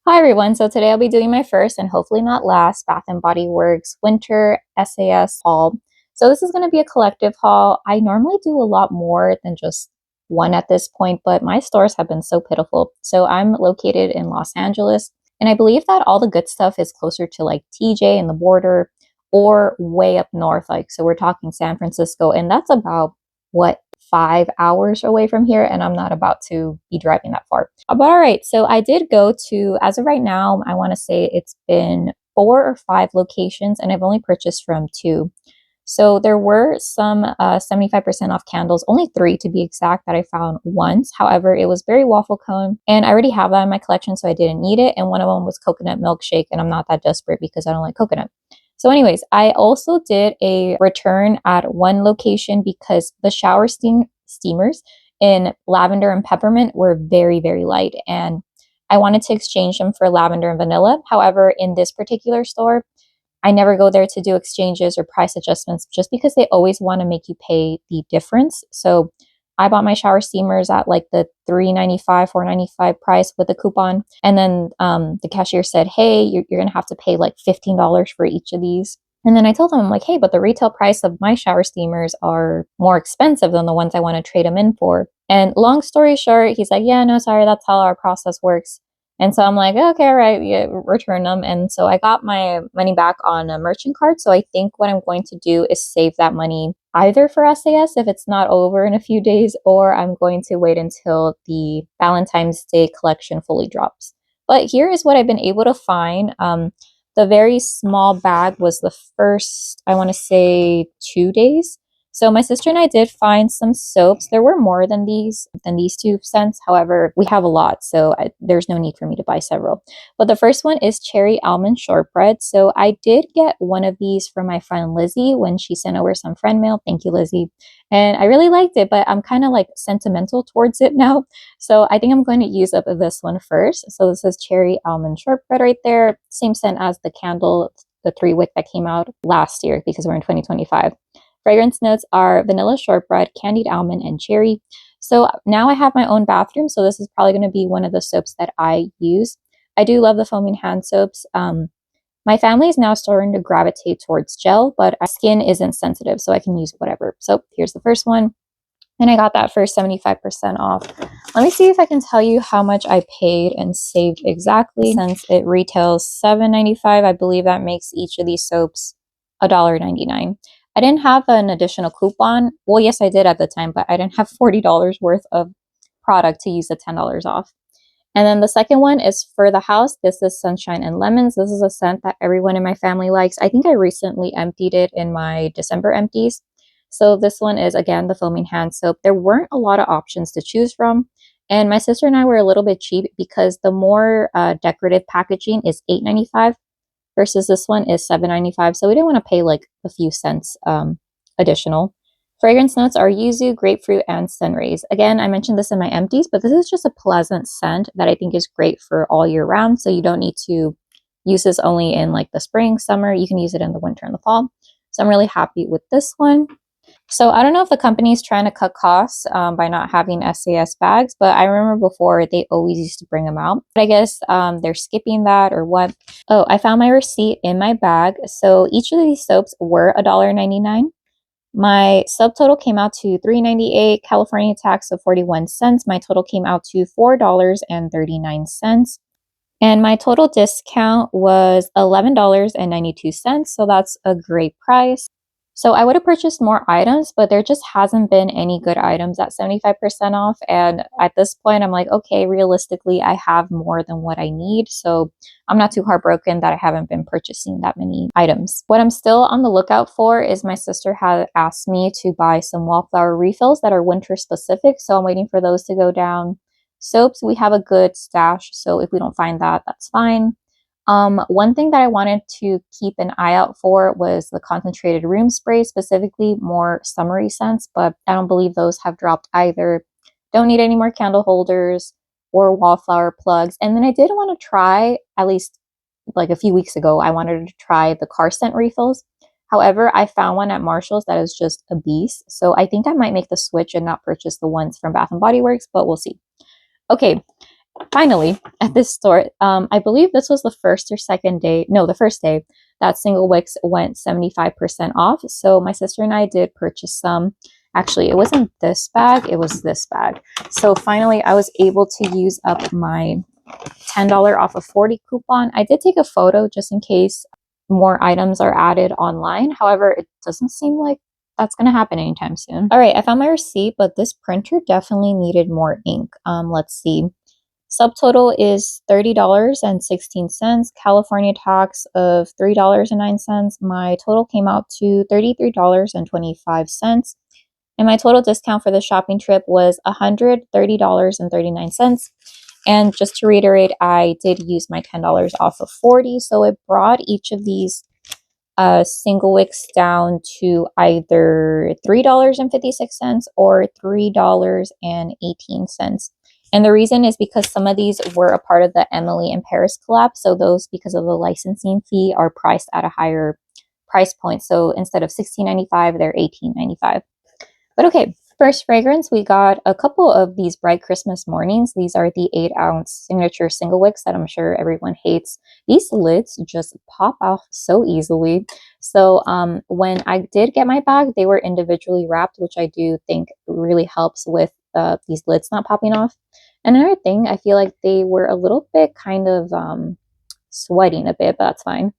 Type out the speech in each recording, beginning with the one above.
Hi everyone, so today I'll be doing my first and hopefully not last Bath& Body Works winter SAS haul. So this is going to be a collective haul. I normally do a lot more than just one at this point, but my stores have been so pitiful. So I'm located in Los Angeles, and I believe that all the good stuff is closer to like TJ and the border or way up north. So we're talking San Francisco, and that's about what 5 hours away from here, and I'm not about to be driving that far. But all right, so I did go to, as of right now, I want to say it's been 4 or 5 locations, and I've only purchased from 2. So there were some 75% off candles, only 3 to be exact, that I found once. However, it was berry waffle cone, and I already have that in my collection, so I didn't need it. And one of them was coconut milkshake, and I'm not that desperate because I don't like coconut. So anyways, I also did a return at one location because the shower steamers in lavender and peppermint were very, very light, and I wanted to exchange them for lavender and vanilla. However, in this particular store, I never go there to do exchanges or price adjustments just because they always want to make you pay the difference. So I bought my shower steamers at like the $3.95, $4.95 price with a coupon. And then the cashier said, hey, you're going to have to pay like $15 for each of these. And then I told him, I'm like, hey, but the retail price of my shower steamers are more expensive than the ones I want to trade them in for. And long story short, he's like, yeah, no, sorry, that's how our process works. And so I'm like, okay, all right, yeah, return them. And so I got my money back on a merchant card. So I think what I'm going to do is save that money either for SAS if it's not over in a few days, or I'm going to wait until the Valentine's Day collection fully drops. But here is what I've been able to find. The very small bag was the first, I want to say, 2 days. So my sister and I did find some soaps. There were more than these 2 cents. However, we have a lot, so there's no need for me to buy several. But the first one is cherry almond shortbread. So I did get one of these from my friend Lizzie when she sent over some friend mail. Thank you, Lizzie. And I really liked it, but I'm kind of like sentimental towards it now. So I think I'm going to use up this one first. So this is cherry almond shortbread right there. Same scent as the candle, the 3 wick that came out last year because we're in 2025. Fragrance notes are vanilla shortbread, candied almond, and cherry. So now I have my own bathroom, so this is probably going to be one of the soaps that I use. I do love the foaming hand soaps. My family is now starting to gravitate towards gel, but my skin isn't sensitive, so I can use whatever. So here's the first one, and I got that for 75% off. Let me see if I can tell you how much I paid and saved exactly. Since it retails $7.95, I believe that makes each of these soaps $1.99. I didn't have an additional coupon. Well, yes, I did at the time, but I didn't have $40 worth of product to use the $10 off. And then the second one is for the house. This is Sunshine and Lemons. This is a scent that everyone in my family likes. I think I recently emptied it in my December empties. So this one is, again, the foaming hand soap. There weren't a lot of options to choose from. And my sister and I were a little bit cheap because the more decorative packaging is $8.95. Versus this one is $7.95. So we didn't want to pay like a few cents additional. Fragrance notes are yuzu, grapefruit, and sunrays. Again, I mentioned this in my empties, but this is just a pleasant scent that I think is great for all year round. So you don't need to use this only in like the spring, summer. You can use it in the winter and the fall. So I'm really happy with this one. So I don't know if the company is trying to cut costs by not having SAS bags, but I remember before they always used to bring them out. But I guess they're skipping that or what. Oh, I found my receipt in my bag. So each of these soaps were $1.99. My subtotal came out to $3.98, California tax of 41 cents. My total came out to $4.39. And my total discount was $11.92. So that's a great price. So I would have purchased more items, but there just hasn't been any good items at 75% off. And at this point, I'm like, okay, realistically, I have more than what I need. So I'm not too heartbroken that I haven't been purchasing that many items. What I'm still on the lookout for is my sister had asked me to buy some wallflower refills that are winter specific. So I'm waiting for those to go down. Soaps, we have a good stash. So if we don't find that, that's fine. One thing that I wanted to keep an eye out for was the concentrated room spray, specifically more summery scents, but I don't believe those have dropped either. Don't need any more candle holders or wallflower plugs. And then I did want to try, at least like a few weeks ago, I wanted to try the car scent refills. However, I found one at Marshall's that is just a beast. So I think I might make the switch and not purchase the ones from Bath& Body Works, but we'll see. Okay. finally, at this store, I believe this was the first or second day, no, the first day that single wicks went 75% off. So my sister and I did purchase some. Actually, it wasn't this bag, it was this bag. So finally, I was able to use up my $10 off of 40 coupon. I did take a photo just in case more items are added online. However, it doesn't seem like that's going to happen anytime soon. All right, I found my receipt, but this printer definitely needed more ink. Let's see. Subtotal is $30.16, California tax of $3.09. My total came out to $33.25. And my total discount for the shopping trip was $130.39. And just to reiterate, I did use my $10 off of 40, so it brought each of these single wicks down to either $3.56 or $3.18. And the reason is because some of these were a part of the Emily in Paris collab, so those, because of the licensing fee, are priced at a higher price point. So instead of $16.95, they're $18.95. But okay, first fragrance, we got a couple of these Bright Christmas Mornings. These are the 8-ounce signature single wicks that I'm sure everyone hates. These lids just pop off so easily. So when I did get my bag, they were individually wrapped, which I do think really helps with these lids not popping off. And another thing, I feel like they were a little bit kind of sweating a bit, but that's fine.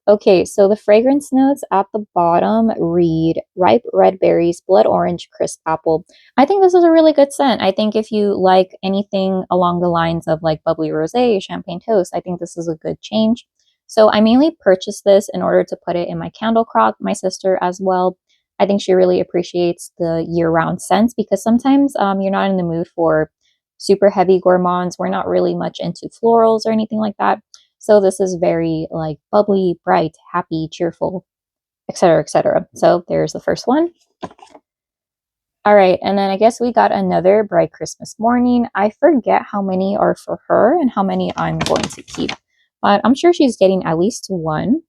Okay, so the fragrance notes at the bottom read ripe red berries, blood orange, crisp apple. I think this is a really good scent. I think if you like anything along the lines of like bubbly rosé, champagne toast, I think this is a good change. So I mainly purchased this in order to put it in my candle crock, my sister as well. I think she really appreciates the year-round scents because sometimes you're not in the mood for super heavy gourmands. We're not really much into florals or anything like that. So this is very like bubbly, bright, happy, cheerful, etc., etc. So there's the first one. All right, and then I guess we got another Bright Christmas Morning. I forget how many are for her and how many I'm going to keep, but I'm sure she's getting at least one.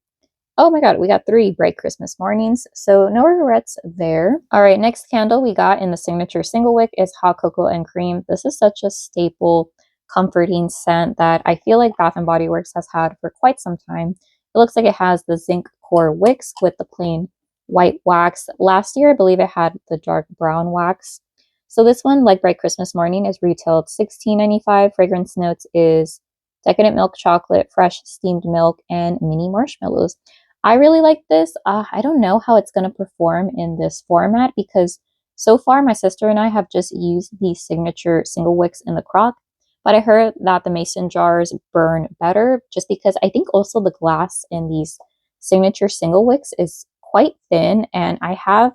Oh my god, we got 3 Bright Christmas Mornings, so no regrets there. All right, next candle we got in the signature single wick is Hot Cocoa and Cream. This is such a staple, comforting scent that I feel like Bath & Body Works has had for quite some time. It looks like it has the zinc core wicks with the plain white wax. Last year, I believe it had the dark brown wax. So this one, like Bright Christmas Morning, is retailed $16.95. Fragrance notes is decadent milk chocolate, fresh steamed milk, and mini marshmallows. I really like this. I don't know how it's going to perform in this format because so far my sister and I have just used the signature single wicks in the crock, but I heard that the mason jars burn better just because I think also the glass in these signature single wicks is quite thin, and I have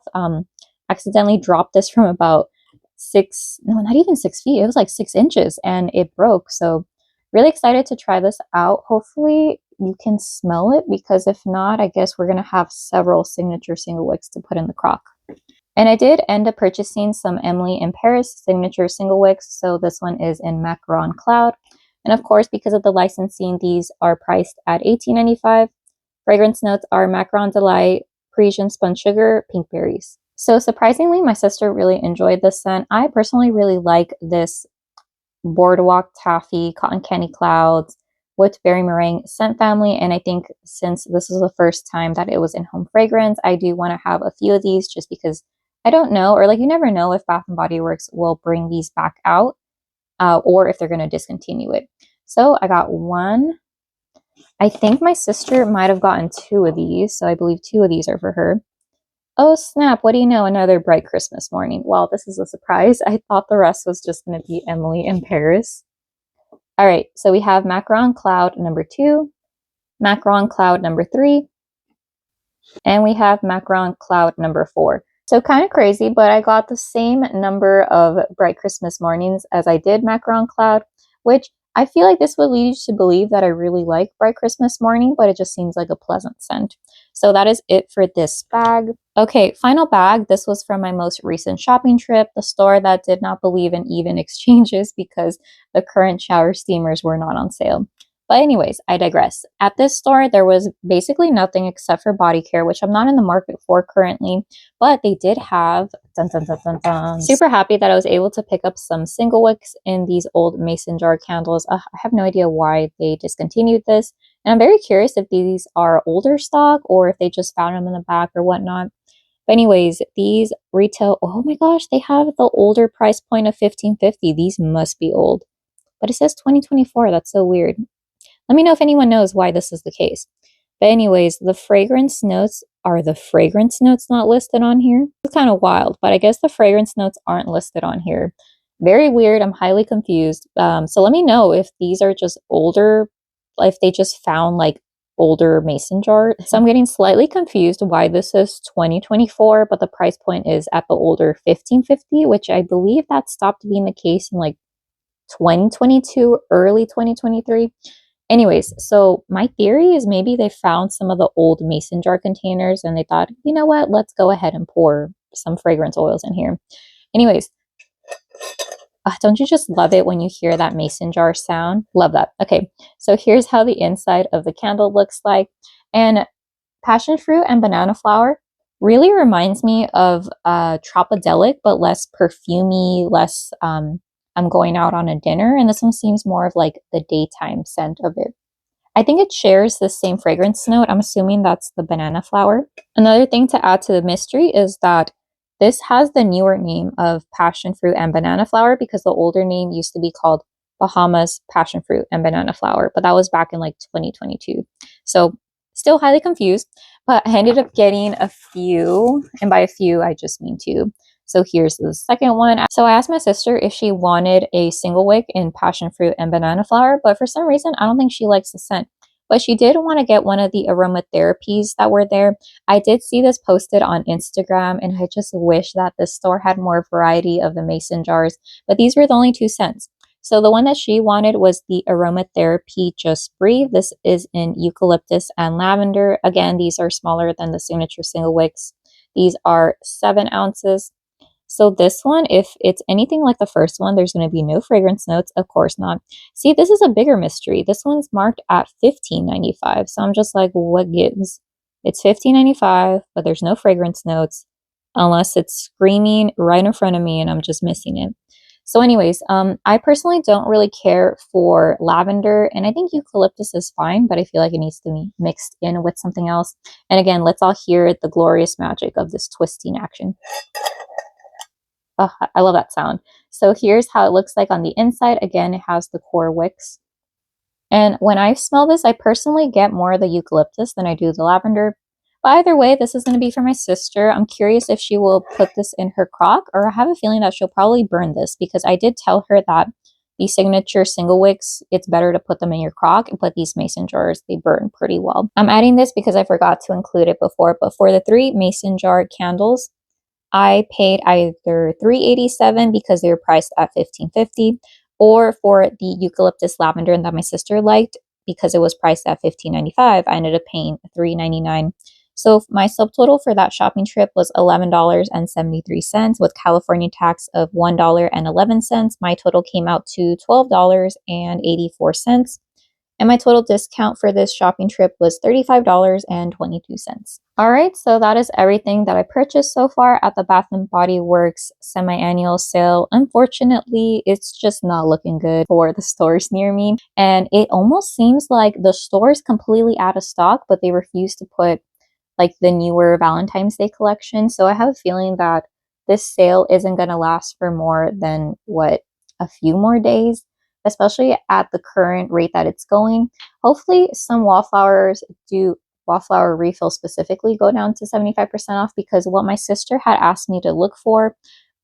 accidentally dropped this from about 6, no, not even 6 feet. It was like 6 inches and it broke. So really excited to try this out. Hopefully you can smell it because if not, I guess we're going to have several signature single wicks to put in the crock. And I did end up purchasing some Emily in Paris signature single wicks. So this one is in Macaron Cloud. And of course, because of the licensing, these are priced at $18.95. Fragrance notes are Macaron Delight, Parisian Spun Sugar, Pink Berries. So surprisingly, my sister really enjoyed this scent. I personally really like this Boardwalk Taffy, Cotton Candy Clouds, with Berry Meringue scent family. And I think since this is the first time that it was in home fragrance, I do want to have a few of these just because I don't know, or like you never know if Bath & Body Works will bring these back out or if they're going to discontinue it. So I got one. I think my sister might have gotten 2 of these. So I believe 2 of these are for her. Oh snap, what do you know? Another Bright Christmas Morning. Well, this is a surprise. I thought the rest was just going to be Emily in Paris. All right, so we have Macaron Cloud number 2, Macaron Cloud number 3, and we have Macaron Cloud number 4. So kind of crazy, but I got the same number of Bright Christmas Mornings as I did Macaron Cloud, which I feel like this would lead you to believe that I really like Bright Christmas Morning, but it just seems like a pleasant scent. So that is it for this bag. Okay, final bag. This was from my most recent shopping trip, the store that did not believe in even exchanges because the current shower steamers were not on sale. But anyways, I digress. At this store, there was basically nothing except for body care, which I'm not in the market for currently, but they did have, dun, dun, dun, dun, dun. Super happy that I was able to pick up some single wicks in these old mason jar candles. I have no idea why they discontinued this. And I'm very curious if these are older stock or if they just found them in the back or whatnot. But anyways, these retail, oh my gosh, they have the older price point of $15.50. These must be old. But it says 2024. That's so weird. Let me know if anyone knows why this is the case. But anyways, the fragrance notes, are the fragrance notes not listed on here? It's kind of wild, but I guess the fragrance notes aren't listed on here. Very weird. I'm highly confused. So let me know if these are just older, if they just found like older mason jar. So I'm getting slightly confused why this is 2024, but the price point is at the older $15.50, which I believe that stopped being the case in like 2022, early 2023. Anyways, so my theory is maybe they found some of the old mason jar containers and they thought, you know what, let's go ahead and pour some fragrance oils in here. Anyways, don't you just love it when you hear that mason jar sound? Love that. Okay, so here's how the inside of the candle looks like. And passion fruit and banana flower really reminds me of Tropidelic, but less perfumey, less I'm going out on a dinner, and this one seems more of like the daytime scent of it. I think it shares the same fragrance note. I'm assuming that's the banana flower. Another thing to add to the mystery is that this has the newer name of passion fruit and banana flower because the older name used to be called Bahamas passion fruit and banana flower, but that was back in like 2022. So still highly confused, but I ended up getting a few, and by a few, I just mean two. So here's the second one. So I asked my sister if she wanted a single wick in passion fruit and banana flower, but for some reason, I don't think she likes the scent. But she did want to get one of the aromatherapies that were there. I did see this posted on Instagram, and I just wish that this store had more variety of the mason jars, but these were the only 2 cents. So the one that she wanted was the aromatherapy Just Breathe. This is in eucalyptus and lavender. Again, these are smaller than the signature single wicks. These are 7 ounces. So this one, if it's anything like the first one, there's going to be no fragrance notes. Of course not. See, this is a bigger mystery. This one's marked at $15.95. So I'm just like, what gives? It's $15.95, but there's no fragrance notes unless it's screaming right in front of me and I'm just missing it. So anyways, I personally don't really care for lavender, and I think eucalyptus is fine, but I feel like it needs to be mixed in with something else. And again, let's all hear the glorious magic of this twisting action. Oh, I love that sound. So here's how it looks like on the inside. Again, it has the core wicks. And when I smell this, I personally get more of the eucalyptus than I do the lavender. But either way, this is going to be for my sister. I'm curious if she will put this in her crock, or I have a feeling that she'll probably burn this because I did tell her that these signature single wicks, it's better to put them in your crock, but these mason jars, they burn pretty well. I'm adding this because I forgot to include it before, but for the 3 mason jar candles, I paid either $3.87 because they were priced at $15.50, or for the eucalyptus lavender that my sister liked because it was priced at $15.95, I ended up paying $3.99. So my subtotal for that shopping trip was $11.73 with California tax of $1.11. My total came out to $12.84. And my total discount for this shopping trip was $35.22. All right, so that is everything that I purchased so far at the Bath & Body Works semi-annual sale. Unfortunately, it's just not looking good for the stores near me. And it almost seems like the store is completely out of stock, but they refuse to put like the newer Valentine's Day collection. So I have a feeling that this sale isn't going to last for more than, a few more days, especially at the current rate that it's going. Hopefully some wallflower refills specifically go down to 75% off, because what my sister had asked me to look for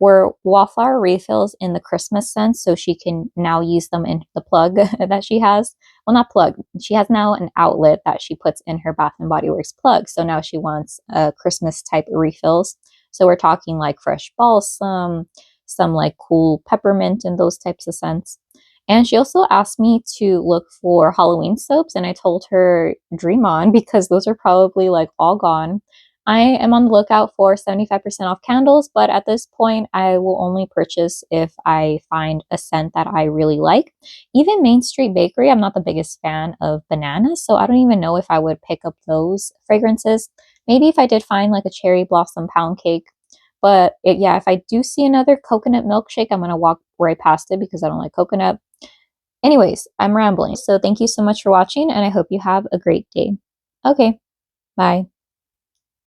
were wallflower refills in the Christmas scent, so she can now use them in the plug that she has. Well, not plug. She has now an outlet that she puts in her Bath & Body Works plug. So now she wants Christmas type refills. So we're talking like fresh balsam, some like cool peppermint and those types of scents. And she also asked me to look for Halloween soaps, and I told her dream on, because those are probably like all gone. I am on the lookout for 75% off candles, but at this point, I will only purchase if I find a scent that I really like. Even Main Street Bakery, I'm not the biggest fan of bananas, so I don't even know if I would pick up those fragrances. Maybe if I did find like a cherry blossom pound cake. But yeah, if I do see another coconut milkshake, I'm going to walk right past it because I don't like coconut. Anyways, I'm rambling. So thank you so much for watching, and I hope you have a great day. Okay, bye.